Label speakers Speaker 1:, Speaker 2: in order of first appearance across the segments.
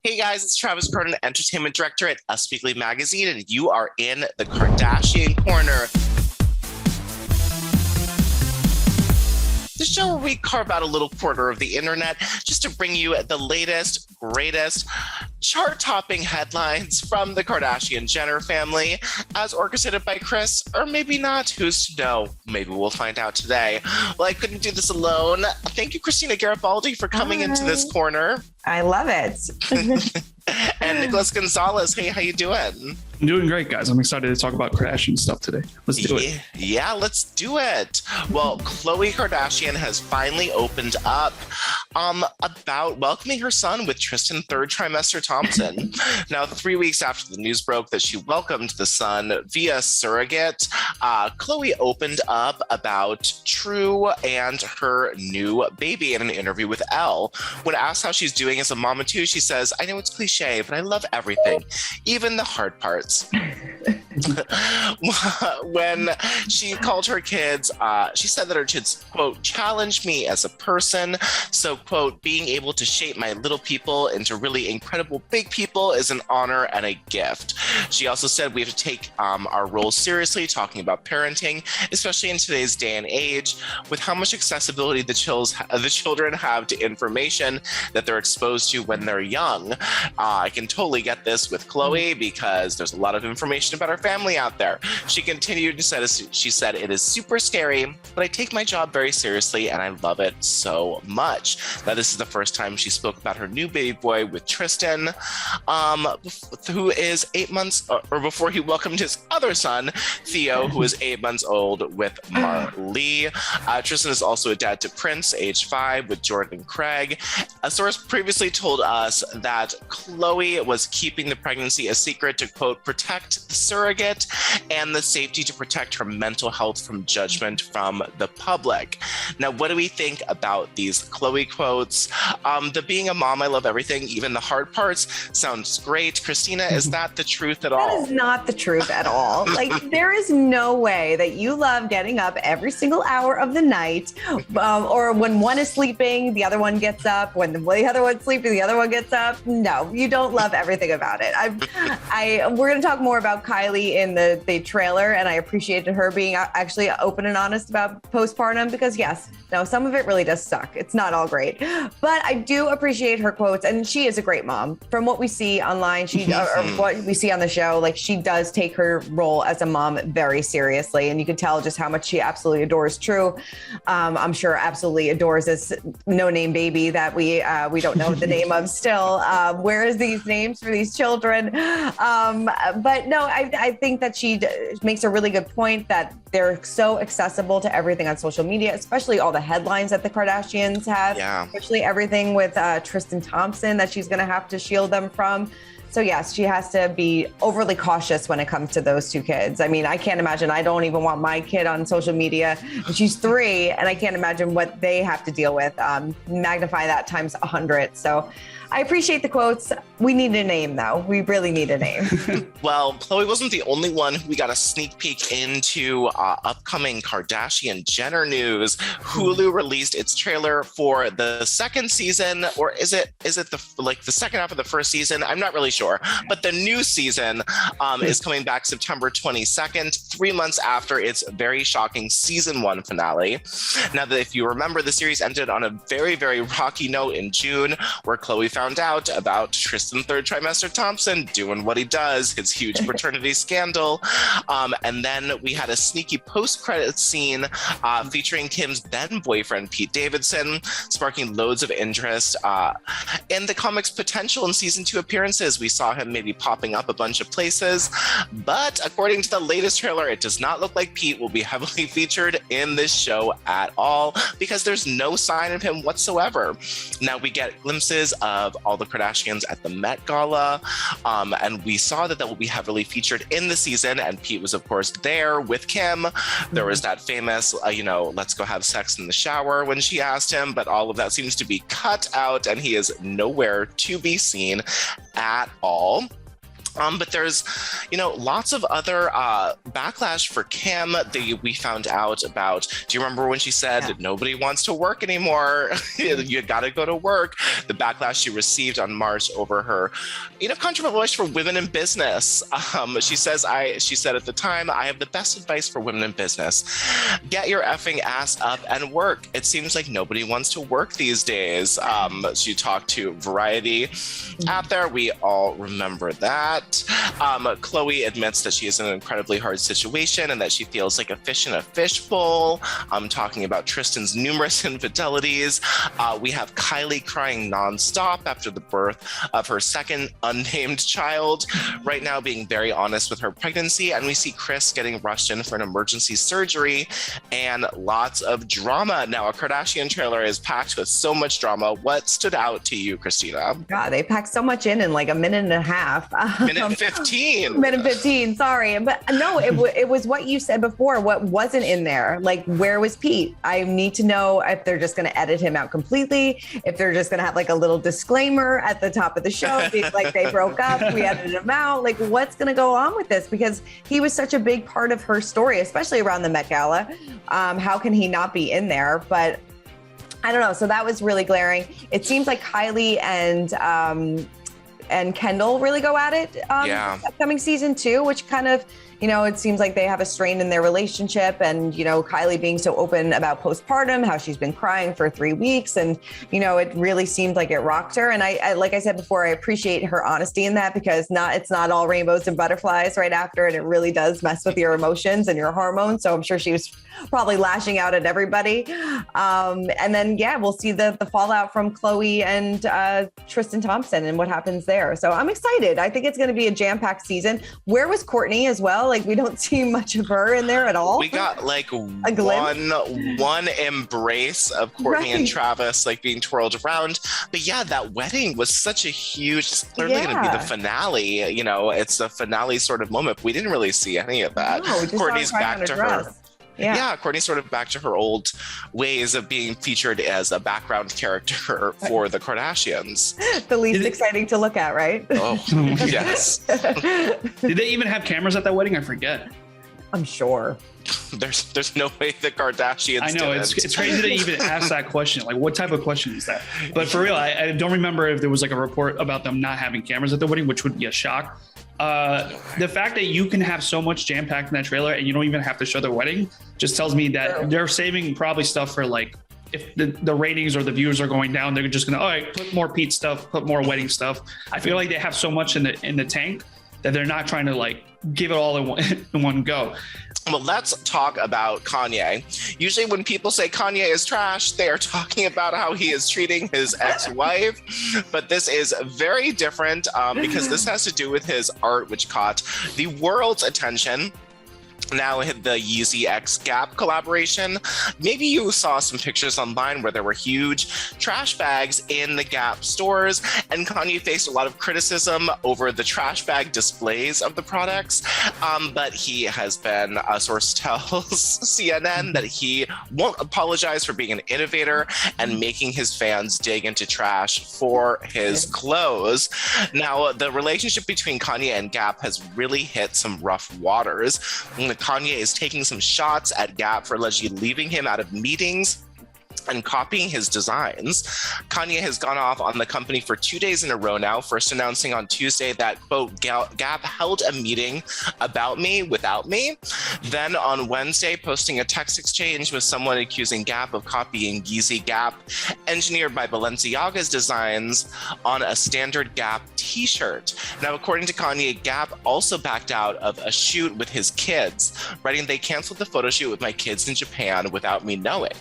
Speaker 1: Hey guys, it's Travis Cronin, Entertainment Director at Us Weekly Magazine, and you are in the Kardashian Korner. The show where we carve out a little corner of the internet just to bring you the latest, greatest, chart-topping headlines from the Kardashian-Jenner family, as orchestrated by Kris, or maybe not. Who's to know? Maybe we'll find out today. Well, I couldn't do this alone. Thank you, Christina Garibaldi, for coming into this corner.
Speaker 2: I love it.
Speaker 1: And Nicholas Gonzalez. Hey, how you doing?
Speaker 3: I'm doing great, guys. I'm excited to talk about Kardashian stuff today. Let's do it.
Speaker 1: Yeah, let's do it. Well, Khloe Kardashian has finally opened up about welcoming her son with Tristan third trimester Thompson. Now, 3 weeks after the news broke that she welcomed the son via surrogate, Khloe opened up about True and her new baby in an interview with Elle. When asked how she's doing as a mama too, she says, "I know it's cliche, but I love everything, even the hard parts." When she called her kids, she said that her kids, quote, challenged me as a person. So, quote, being able to shape my little people into really incredible big people is an honor and a gift. She also said we have to take our role seriously, talking about parenting, especially in today's day and age, with how much accessibility the children have to information that they're exposed to when they're young. I can totally get this with Khloe because there's a lot of information about her family out there. She continued to say, she said, "It is super scary, but I take my job very seriously and I love it so much." Now, this is the first time she spoke about her new baby boy with Tristan, who is 8 months, or before he welcomed his other son, Theo, who is 8 months old with Marley. Tristan is also a dad to Prince, age 5, with Jordan and Craig. A source previously told us that Khloe was keeping the pregnancy a secret to, quote, protect the surrogate and the safety to protect her mental health from judgment from the public. Now, what do we think about these Khloe quotes? The being a mom, I love everything, even the hard parts, sounds great. Christina, is that the truth at all?
Speaker 2: That is not the truth at all. Like, there is no way that you love getting up every single hour of the night, or when one is sleeping, the other one gets up. When the other one's sleeping, the other one gets up. No, you don't love everything about it. We're going to talk more about Kylie in the trailer, and I appreciated her being actually open and honest about postpartum because, yes, no, some of it really does suck. It's not all great. But I do appreciate her quotes, and she is a great mom. From what we see online, or what we see on the show, like, she does take her role as a mom very seriously, and you can tell just how much she absolutely adores True. I'm sure absolutely adores this no-name baby that we don't know the name of still. Where is these names for these children? But no, I think that she makes a really good point that they're so accessible to everything on social media, especially all the headlines that the Kardashians have, especially everything with Tristan Thompson that she's going to have to shield them from. So yes, she has to be overly cautious when it comes to those two kids. I mean, I can't imagine. I don't even want my kid on social media. She's 3, and I can't imagine what they have to deal with. Magnify that times 100. So I appreciate the quotes. We need a name, though. We really need a name.
Speaker 1: Well, Khloe wasn't the only one who we got a sneak peek into upcoming Kardashian-Jenner news. Hulu released its trailer for the second season, or is it the second half of the first season? I'm not really sure. But the new season is coming back September 22nd, 3 months after its very shocking season 1 finale. Now, if you remember, the series ended on a very, very rocky note in June, where Khloe found out about Tristan third trimester Thompson doing what he does, his huge paternity scandal. And then we had a sneaky post-credit scene featuring Kim's then boyfriend, Pete Davidson, sparking loads of interest in the comic's potential in season 2 appearances. We saw him maybe popping up a bunch of places. But according to the latest trailer, it does not look like Pete will be heavily featured in this show at all, because there's no sign of him whatsoever. Now we get glimpses of all the Kardashians at the Met Gala, and we saw that will be heavily featured in the season, and Pete was, of course, there with Kim. There was that famous, let's go have sex in the shower when she asked him, but all of that seems to be cut out, and he is nowhere to be seen at all. But there's, lots of other backlash for Kim. We found out about, do you remember when she said nobody wants to work anymore? You got to go to work. The backlash she received on March over her, controversial wish for women in business. She said at the time, I have the best advice for women in business. Get your effing ass up and work. It seems like nobody wants to work these days. She talked to Variety out there. We all remember that. Chloe admits that she is in an incredibly hard situation and that she feels like a fish in a fishbowl. Talking about Tristan's numerous infidelities. We have Kylie crying nonstop after the birth of her second unnamed child, right now being very honest with her pregnancy. And we see Kris getting rushed in for an emergency surgery and lots of drama. Now, a Kardashian trailer is packed with so much drama. What stood out to you, Christina?
Speaker 2: God, they packed so much in like a minute and a half.
Speaker 1: Minute 15.
Speaker 2: Minute 15, sorry. But no, it was what you said before. What wasn't in there? Like, where was Pete? I need to know if they're just going to edit him out completely, if they're just going to have like a little disclaimer at the top of the show, being like they broke up, we edited him out. Like, what's going to go on with this? Because he was such a big part of her story, especially around the Met Gala. How can he not be in there? But I don't know. So that was really glaring. It seems like Kylie and Kendall really go at it this upcoming season too, which kind of, it seems like they have a strain in their relationship. And, Kylie being so open about postpartum, how she's been crying for 3 weeks. And, it really seemed like it rocked her. And I like I said before, I appreciate her honesty in that, because it's not all rainbows and butterflies right after. And it really does mess with your emotions and your hormones. So I'm sure she was probably lashing out at everybody. And then, we'll see the fallout from Chloe and Tristan Thompson and what happens there. So I'm excited. I think it's going to be a jam-packed season. Where was Courtney as well? Like, we don't see much of her in there at all.
Speaker 1: We got like one embrace of Courtney and Travis like being twirled around. But that wedding was such a huge, it's clearly going to be the finale. It's the finale sort of moment. We didn't really see any of that.
Speaker 2: No,
Speaker 1: Courtney's back to her.
Speaker 2: Yeah,
Speaker 1: Courtney's sort of back to her old ways of being featured as a background character for the Kardashians.
Speaker 2: The least exciting to look at, right?
Speaker 1: Oh, yes.
Speaker 3: Did they even have cameras at that wedding? I forget.
Speaker 2: I'm sure.
Speaker 1: There's no way the Kardashians.
Speaker 3: I know it's crazy to even ask that question. Like, what type of question is that? But for real, I don't remember if there was like a report about them not having cameras at the wedding, which would be a shock. The fact that you can have so much jam-packed in that trailer and you don't even have to show the wedding just tells me that they're saving probably stuff for like, if the ratings or the views are going down, they're just gonna, all right, put more Pete stuff, put more wedding stuff. I feel like they have so much in the tank that they're not trying to like give it all in one go.
Speaker 1: Well, let's talk about Kanye. Usually when people say Kanye is trash, they are talking about how he is treating his ex-wife. But this is very different because this has to do with his art, which caught the world's attention. Now the Yeezy X Gap collaboration. Maybe you saw some pictures online where there were huge trash bags in the Gap stores, and Kanye faced a lot of criticism over the trash bag displays of the products. But he has been, a source tells CNN that he won't apologize for being an innovator and making his fans dig into trash for his clothes. Now, the relationship between Kanye and Gap has really hit some rough waters. Kanye is taking some shots at Gap for allegedly leaving him out of meetings and copying his designs. Kanye has gone off on the company for 2 days in a row now, first announcing on Tuesday that, quote, Gap held a meeting about me without me. Then on Wednesday, posting a text exchange with someone accusing Gap of copying Yeezy Gap, engineered by Balenciaga's designs on a standard Gap t-shirt. Now, according to Kanye, Gap also backed out of a shoot with his kids, writing, they canceled the photo shoot with my kids in Japan without me knowing.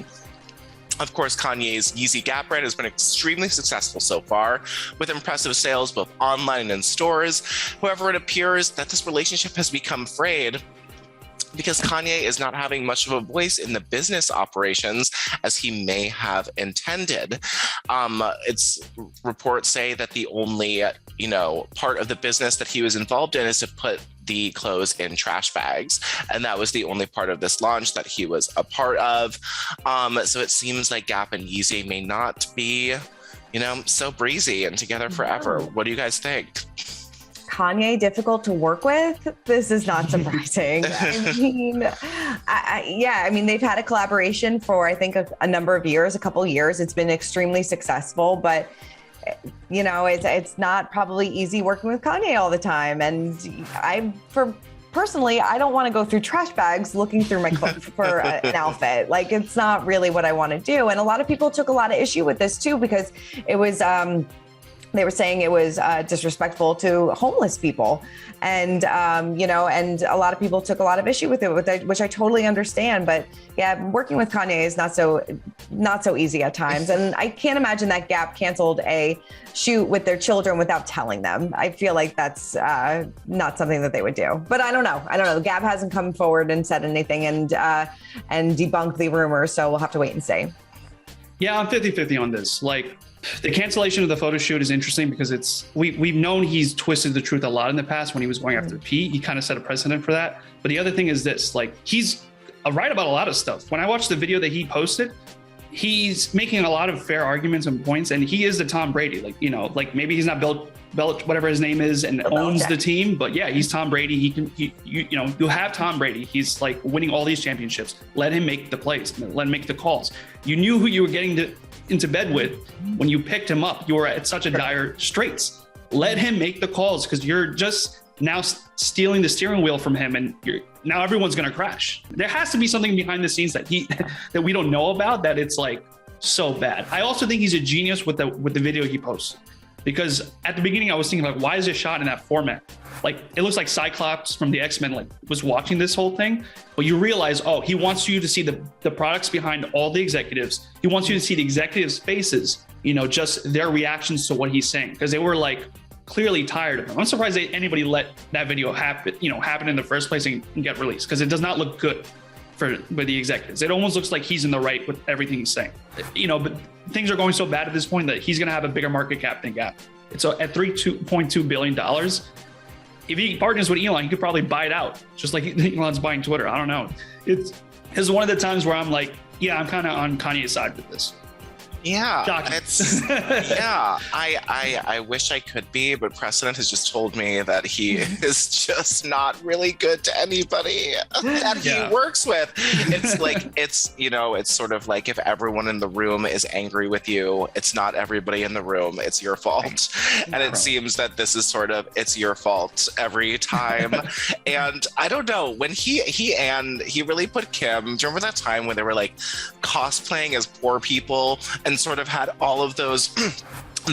Speaker 1: Of course, Kanye's Yeezy Gap brand has been extremely successful so far, with impressive sales both online and in stores. However, it appears that this relationship has become frayed because Kanye is not having much of a voice in the business operations as he may have intended. It's reports say that the only, part of the business that he was involved in is to put the clothes in trash bags. And that was the only part of this launch that he was a part of. So it seems like Gap and Yeezy may not be, so breezy and together forever. What do you guys think?
Speaker 2: Kanye difficult to work with? This is not surprising. I mean, they've had a collaboration for, I think, a number of years, a couple of years. It's been extremely successful, but you know, it's not probably easy working with Kanye all the time. And personally, I don't want to go through trash bags looking through my clothes for an outfit. Like, it's not really what I want to do. And a lot of people took a lot of issue with this too, because it was, they were saying it was disrespectful to homeless people. And, you know, and a lot of people took a lot of issue with it, which I totally understand. But yeah, working with Kanye is not so easy at times. And I can't imagine that Gap canceled a shoot with their children without telling them. I feel like that's not something that they would do. But I don't know. Gap hasn't come forward and said anything and debunked the rumors. So we'll have to wait and see.
Speaker 3: Yeah, I'm 50-50 on this. Like, the cancellation of the photo shoot is interesting because we've known he's twisted the truth a lot in the past. When he was going after Pete, he kind of set a precedent for that. But the other thing is this, like, he's right about a lot of stuff. When I watched the video that he posted, he's making a lot of fair arguments and points, and he is the Tom Brady. Like, you know, like maybe he's not Belichick, whatever his name is, and owns the team, but yeah, he's Tom Brady. You have Tom Brady. He's like winning all these championships. Let him make the plays. Let him make the calls. You knew who you were getting into bed with when you picked him up. You were at such a dire straits. Let him make the calls, because you're just now stealing the steering wheel from him, and now everyone's going to crash. There has to be something behind the scenes that that we don't know about, that it's like so bad. I also think he's a genius with the video he posted, because at the beginning I was thinking, like, why is it shot in that format? Like, it looks like Cyclops from the X-Men like was watching this whole thing. But you realize, oh, he wants you to see the products behind all the executives. He wants you to see the executives' faces, you know, just their reactions to what he's saying, because they were like clearly tired of him. I'm surprised that anybody let that video happen in the first place and get released, because it does not look good for the executives. It almost looks like he's in the right with everything he's saying, you know. But things are going so bad at this point that he's going to have a bigger market cap than Gap. It's at $3.2 billion. If he partners with Elon, he could probably buy it out, just like Elon's buying Twitter. I don't know. This is one of the times where I'm like, yeah, I'm kind of on Kanye's side with this.
Speaker 1: Yeah,
Speaker 3: Shocking.
Speaker 1: yeah. I wish I could be, but precedent has just told me that he is just not really good to anybody that he works with. It's like, it's sort of like if everyone in the room is angry with you, it's not everybody in the room, it's your fault. And it seems that this is sort of, it's your fault every time. And I don't know, when he really put Kim, do you remember that time when they were like cosplaying as poor people and sort of had all of those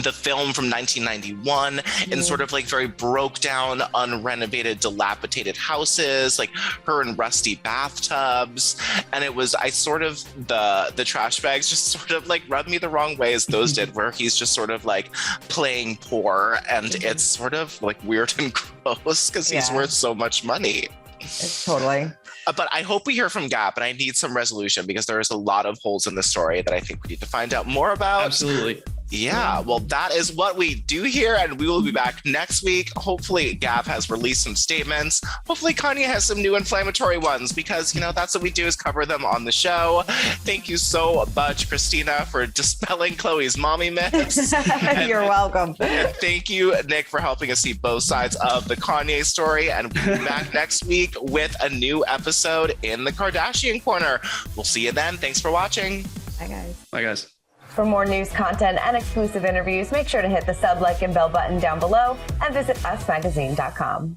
Speaker 1: the film from 1991 and sort of like very broke down, unrenovated, dilapidated houses, like her in rusty bathtubs. And it was, the trash bags just sort of like rubbed me the wrong way as those did, where he's just sort of like playing poor, and it's sort of like weird and gross because he's worth so much money.
Speaker 2: It's totally.
Speaker 1: But I hope we hear from Gap, and I need some resolution, because there is a lot of holes in the story that I think we need to find out more about.
Speaker 3: Absolutely.
Speaker 1: Yeah, well, that is what we do here, and we will be back next week. Hopefully, Gap has released some statements. Hopefully, Kanye has some new inflammatory ones, because, you know, that's what we do, is cover them on the show. Thank you so much, Christina, for dispelling Chloe's mommy myths.
Speaker 2: You're welcome.
Speaker 1: And thank you, Nick, for helping us see both sides of the Kanye story. And we'll be back next week with a new episode in the Kardashian Korner. We'll see you then. Thanks for watching.
Speaker 2: Bye, guys.
Speaker 3: Bye, guys.
Speaker 2: For more news, content, and exclusive interviews, make sure to hit the sub, like, and bell button down below and visit usmagazine.com.